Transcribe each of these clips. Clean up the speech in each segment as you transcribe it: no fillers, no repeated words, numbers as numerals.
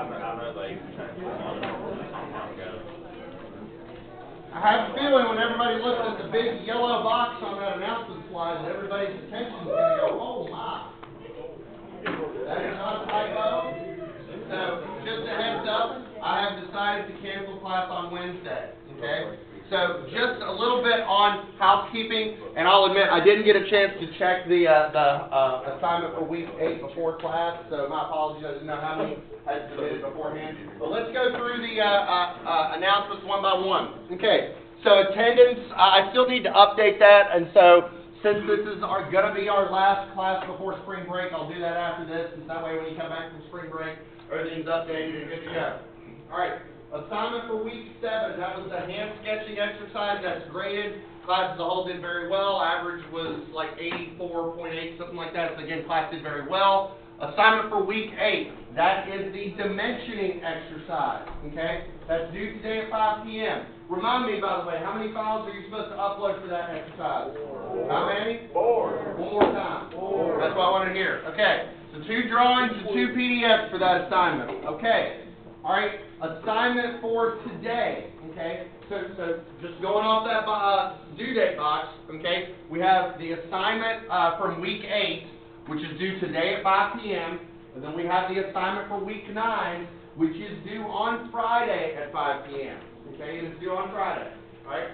I have a feeling when everybody looks at the big yellow box on that announcement slide, that everybody's attention is going to go, oh my. That is not a typo. So, just a heads up, I have decided to cancel class on Wednesday, okay? So, just a little bit on housekeeping, and I'll admit, I didn't get a chance to check the assignment for week 8 before class, so my apologies, I didn't know how many had submitted beforehand. But let's go through the announcements one by one. Okay, so attendance, I still need to update that, and so since this is going to be our last class before spring break, I'll do that after this, and that way when you come back from spring break, everything's updated and good to go. All right, assignment for week 7, that was the hand sketching exercise. That's graded. Class as a whole did very well. Average was like 84.8, something like that. So again, class did very well. Assignment for week 8, that is the dimensioning exercise. Okay, that's due today at 5 p.m. Remind me, by the way, how many files are you supposed to upload for that exercise? 4. How many? 4. One more time. 4. That's what I want to hear. Okay, so 2 drawings and 2 PDFs for that assignment. Okay. All right, assignment for today, okay, so just going off that due date box, okay, we have the assignment from week 8, which is due today at 5 p.m., and then we have the assignment for week 9, which is due on Friday at 5 p.m., okay, it is due on Friday, all right.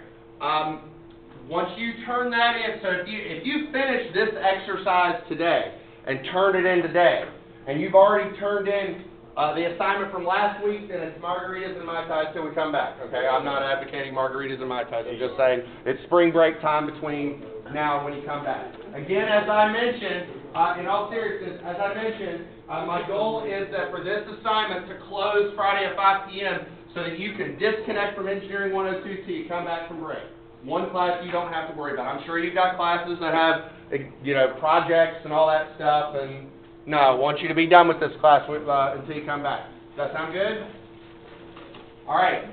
Once you turn that in, so if you finish this exercise today and turn it in today, and you've already turned in the assignment from last week, then it's margaritas and Mai Tais till we come back, okay? I'm not advocating margaritas and Mai Tais. I'm just saying it's spring break time between now and when you come back. Again, as I mentioned, in all seriousness, as I mentioned, my goal is that for this assignment to close Friday at 5 p.m. so that you can disconnect from Engineering 102 till you come back from break. One class you don't have to worry about. I'm sure you've got classes that have, you know, projects and all that stuff, and no, I want you to be done with this class until you come back. Does that sound good? All right.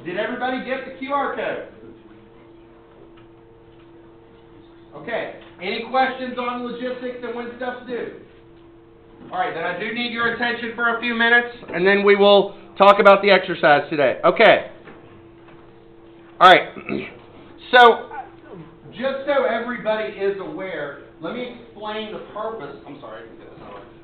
Did everybody get the QR code? Okay. Any questions on logistics and when stuff's due? All right, then I do need your attention for a few minutes, and then we will talk about the exercise today. Okay. All right. So, just so everybody is aware, let me explain the purpose. I'm sorry.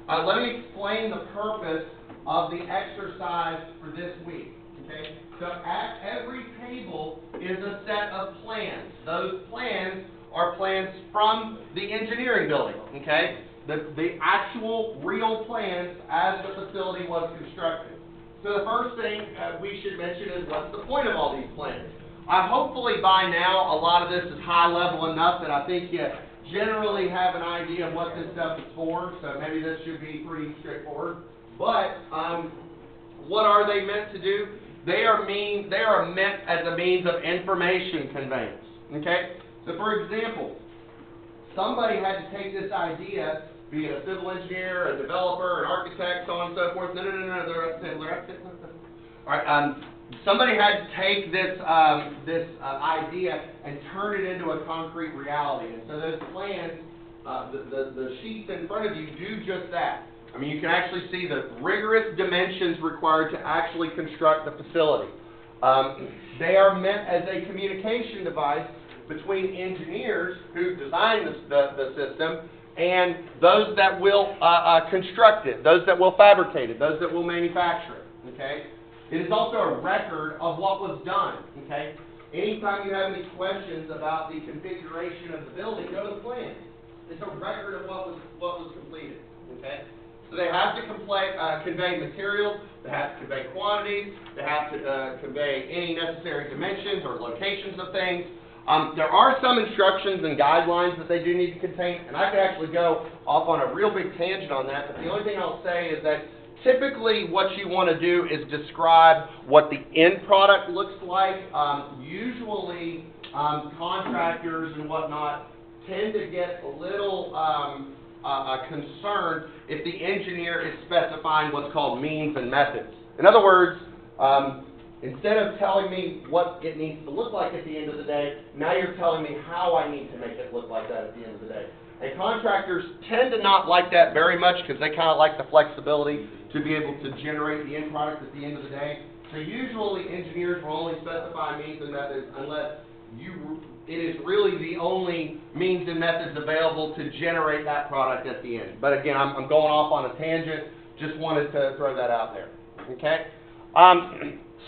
Let me explain the purpose of the exercise for this week. Okay. So at every table is a set of plans. Those plans are plans from the engineering building. Okay. The actual real plans as the facility was constructed. So the first thing we should mention is what's the point of all these plans? Hopefully by now a lot of this is high level enough that I think you generally have an idea of what this stuff is for, so maybe this should be pretty straightforward. But what are they meant to do? They are meant as a means of information conveyance. Okay? So for example, somebody had to take this idea, be it a civil engineer, a developer, an architect, so on and so forth. No, all right. Somebody had to take this idea and turn it into a concrete reality. And so those plans, the sheets in front of you do just that. I mean, you can actually see the rigorous dimensions required to actually construct the facility. They are meant as a communication device between engineers who design the system and those that will construct it, those that will fabricate it, those that will manufacture it. Okay? It is also a record of what was done, okay? Anytime you have any questions about the configuration of the building, go to the plan. It's a record of what was completed, okay? So they have to convey materials, they have to convey quantities, they have to convey any necessary dimensions or locations of things. There are some instructions and guidelines that they do need to contain, and I could actually go off on a real big tangent on that, but the only thing I'll say is that typically what you want to do is describe what the end product looks like. Usually contractors and whatnot tend to get a little concerned if the engineer is specifying what's called means and methods. In other words, instead of telling me what it needs to look like at the end of the day, now you're telling me how I need to make it look like that at the end of the day. And contractors tend to not like that very much because they kind of like the flexibility to be able to generate the end product at the end of the day. So usually engineers will only specify means and methods unless it is really the only means and methods available to generate that product at the end. But again, I'm going off on a tangent. Just wanted to throw that out there. Okay?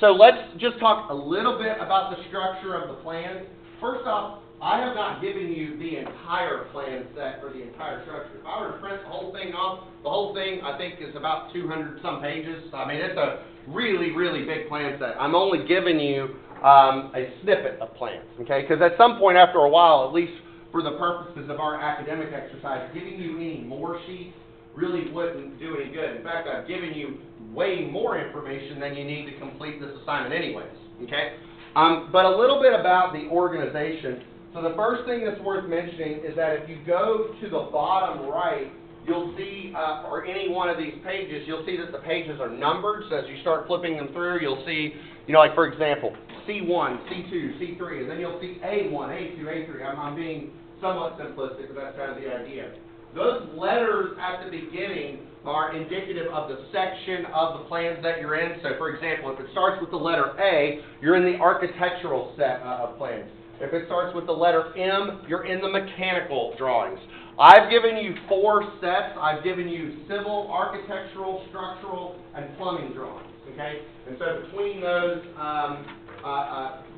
So let's just talk a little bit about the structure of the plans. First off, I have not given you the entire plan set for the entire structure. If I were to print the whole thing off, the whole thing I think is about 200 some pages. I mean, it's a really, really big plan set. I'm only giving you a snippet of plans, okay? Because at some point after a while, at least for the purposes of our academic exercise, giving you any more sheets really wouldn't do any good. In fact, I've given you way more information than you need to complete this assignment anyways, okay? But a little bit about the organization. So the first thing that's worth mentioning is that if you go to the bottom right, you'll see, or any one of these pages, you'll see that the pages are numbered. So as you start flipping them through, you'll see, you know, like for example, C1, C2, C3, and then you'll see A1, A2, A3. I'm being somewhat simplistic, but that's kind of the idea. Those letters at the beginning are indicative of the section of the plans that you're in. So for example, if it starts with the letter A, you're in the architectural set of plans. If it starts with the letter M, you're in the mechanical drawings. I've given you 4 sets. I've given you civil, architectural, structural, and plumbing drawings, okay? And so between those,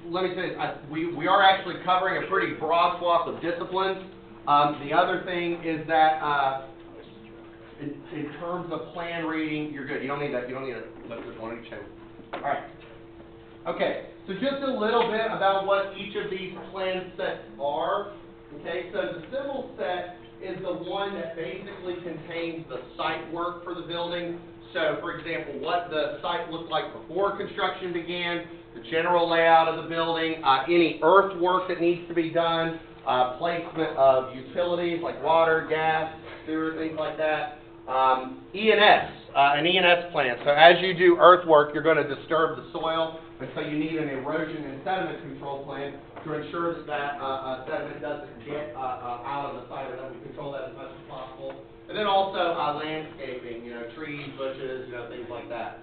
let me say, we are actually covering a pretty broad swath of disciplines. The other thing is that in terms of plan reading, you're good. You don't need that. You don't need a one each hand. All right. Okay. So just a little bit about what each of these plan sets are. Okay. So the civil set is the one that basically contains the site work for the building. So, for example, what the site looked like before construction began, the general layout of the building, any earthwork that needs to be done, placement of utilities like water, gas, sewer, things like that. E&S, an E&S plan. So as you do earthwork, you're going to disturb the soil, and so you need an erosion and sediment control plan to ensure that sediment doesn't get out of the site, and that we control that as much as possible. And then also landscaping, you know, trees, bushes, you know, things like that.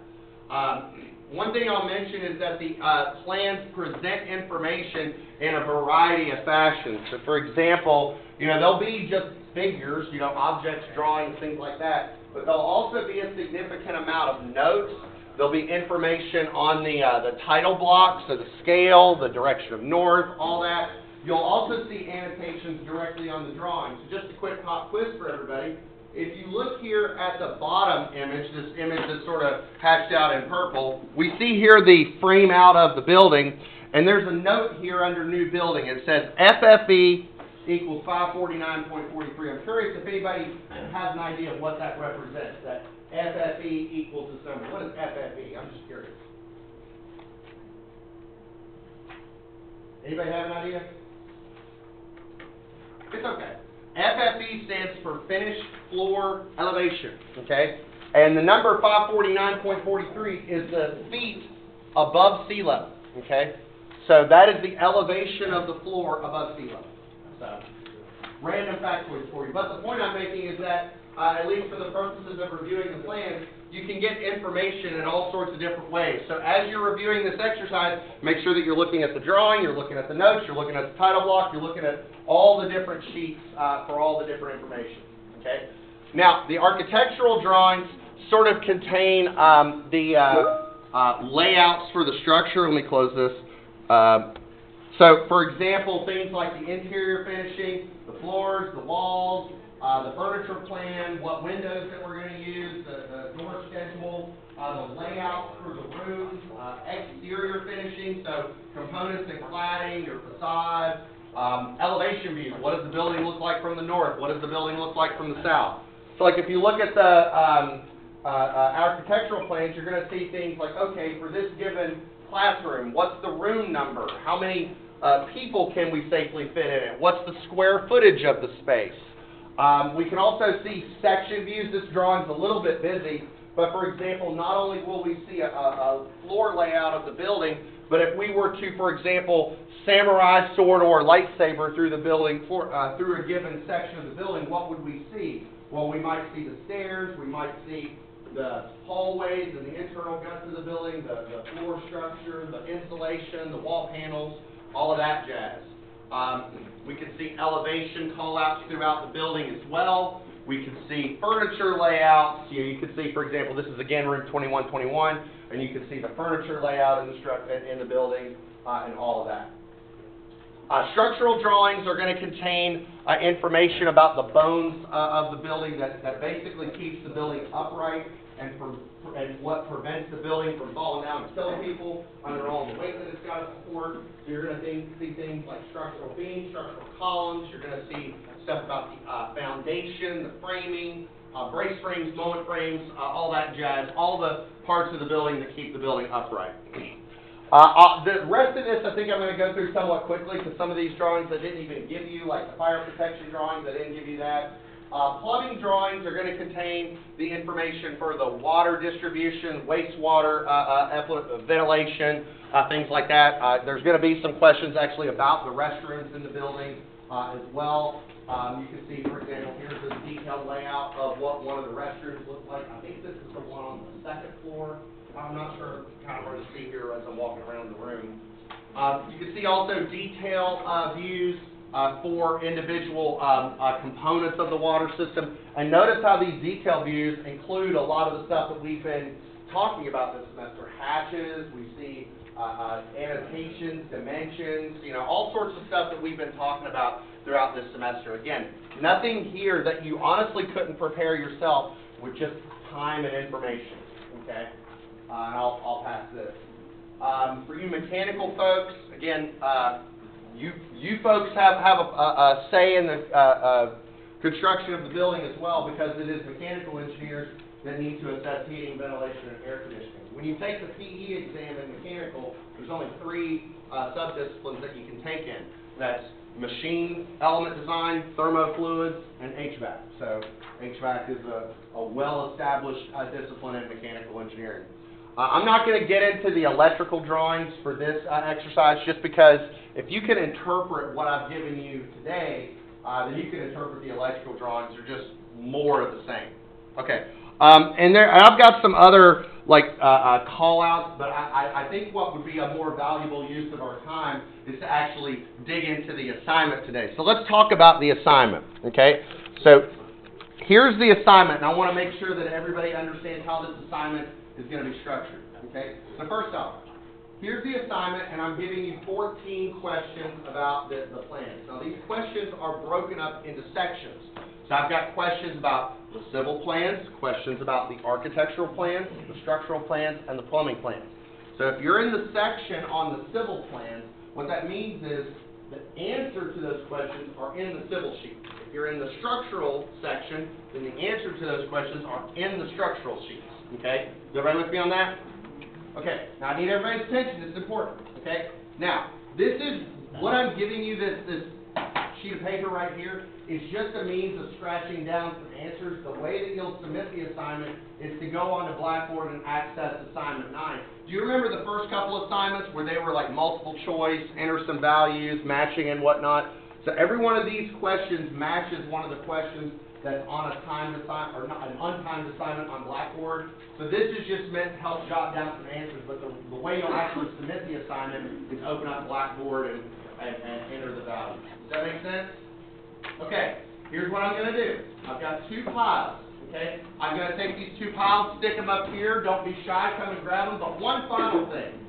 One thing I'll mention is that the plans present information in a variety of fashions. So, for example, you know, there'll be just figures, you know, objects, drawings, things like that. But there'll also be a significant amount of notes. There'll be information on the title block, so the scale, the direction of north, all that. You'll also see annotations directly on the drawing. So just a quick pop quiz for everybody. If you look here at the bottom image, this image that's sort of hatched out in purple, we see here the frame out of the building, and there's a note here under new building. It says FFE equals 549.43. I'm curious if anybody has an idea of what that represents, that FFE equals this number. What is FFE? I'm just curious. Anybody have an idea? It's okay. FFE stands for finished floor elevation, okay? And the number 549.43 is the feet above sea level, okay? So that is the elevation of the floor above sea level. So, random factoids for you. But the point I'm making is that, at least for the purposes of reviewing the plans, you can get information in all sorts of different ways. So as you're reviewing this exercise, make sure that you're looking at the drawing, you're looking at the notes, you're looking at the title block, you're looking at all the different sheets for all the different information. Okay. Now, the architectural drawings sort of contain the layouts for the structure. Let me close this. So, for example, things like the interior finishing, the floors, the walls, the furniture plan, what windows that we're going to use, the door schedule, the layout for the rooms, exterior finishing, so components and cladding, your facade, elevation views. What does the building look like from the north? What does the building look like from the south? So, like if you look at the architectural plans, you're going to see things like, okay, for this given classroom, what's the room number? How many people can we safely fit in it? What's the square footage of the space? We can also see section views. This drawing's a little bit busy, but for example, not only will we see a floor layout of the building, but if we were to, for example, samurai sword or lightsaber through the building, through a given section of the building, what would we see? Well, we might see the stairs, we might see the hallways and the internal guts of the building, the floor structure, the insulation, the wall panels, all of that jazz. We can see elevation call-outs throughout the building as well. We can see furniture layouts. You can see, for example, this is again room 2121, and you can see the furniture layout in the building and all of that. Structural drawings are going to contain information about the bones of the building that basically keeps the building upright and what prevents the building from falling down and killing people under all the weight that it's got to support. So you're going to see things like structural beams, structural columns. You're going to see stuff about the foundation, the framing, brace frames, moment frames, all that jazz, all the parts of the building that keep the building upright. The rest of this, I think I'm going to go through somewhat quickly because some of these drawings I didn't even give you, like the fire protection drawings, I didn't give you that. Plumbing drawings are going to contain the information for the water distribution, wastewater ventilation, things like that. There's going to be some questions actually about the restrooms in the building as well. You can see, for example, here's the detailed layout of what one of the restrooms looks like. I think this is the one on the second floor. I'm not sure kind of hard to see here as I'm walking around the room. You can see also detail views for individual components of the water system. And notice how these detail views include a lot of the stuff that we've been talking about this semester. Hatches, we see annotations, dimensions, all sorts of stuff that we've been talking about throughout this semester. Again, nothing here that you honestly couldn't prepare yourself with just time and information, okay? And I'll pass this. For you mechanical folks, again, you folks have a say in the construction of the building as well, because it is mechanical engineers that need to assess heating, ventilation, and air conditioning. When you take the PE exam in mechanical, there's only 3 subdisciplines that you can take in. That's machine element design, thermofluids, and HVAC. So HVAC is a well-established discipline in mechanical engineering. I'm not going to get into the electrical drawings for this exercise just because if you can interpret what I've given you today, then you can interpret the electrical drawings. They're just more of the same. Okay. And I've got some other call-outs, but I think what would be a more valuable use of our time is to actually dig into the assignment today. So let's talk about the assignment, okay? So here's the assignment, and I want to make sure that everybody understands how this assignment is going to be structured, okay? So first off, here's the assignment, and I'm giving you 14 questions about the plans. Now, these questions are broken up into sections. So I've got questions about the civil plans, questions about the architectural plans, the structural plans, and the plumbing plans. So if you're in the section on the civil plans, what that means is the answer to those questions are in the civil sheet. If you're in the structural section, then the answer to those questions are in the structural sheets. Okay? Is everybody with me on that? Okay. Now I need everybody's attention. This is important. Okay? Now, this is what I'm giving you, this sheet of paper right here, is just a means of scratching down some answers. The way that you'll submit the assignment is to go onto Blackboard and access assignment 9. Do you remember the first couple assignments where they were like multiple choice, enter some values, matching and whatnot? So every one of these questions matches one of the questions that's on a timed assignment, or not, an untimed assignment on Blackboard. So this is just meant to help jot down some answers, but the way you'll actually submit the assignment is open up Blackboard and enter the values. Does that make sense? Okay, here's what I'm going to do. I've got 2 piles, okay? I'm going to take these 2 piles, stick them up here. Don't be shy, come and grab them. But one final thing.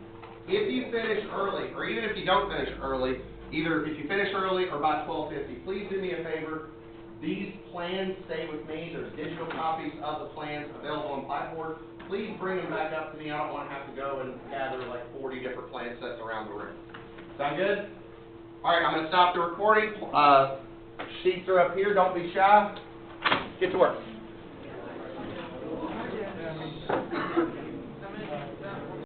If you finish early, or even if you don't finish early, either if you finish early or by 12:50, please do me a favor. These plans stay with me. There's digital copies of the plans available on Blackboard. Please bring them back up to me. I don't want to have to go and gather like 40 different plan sets around the room. Sound good? All right, I'm going to stop the recording. Sheets are up here. Don't be shy. Get to work.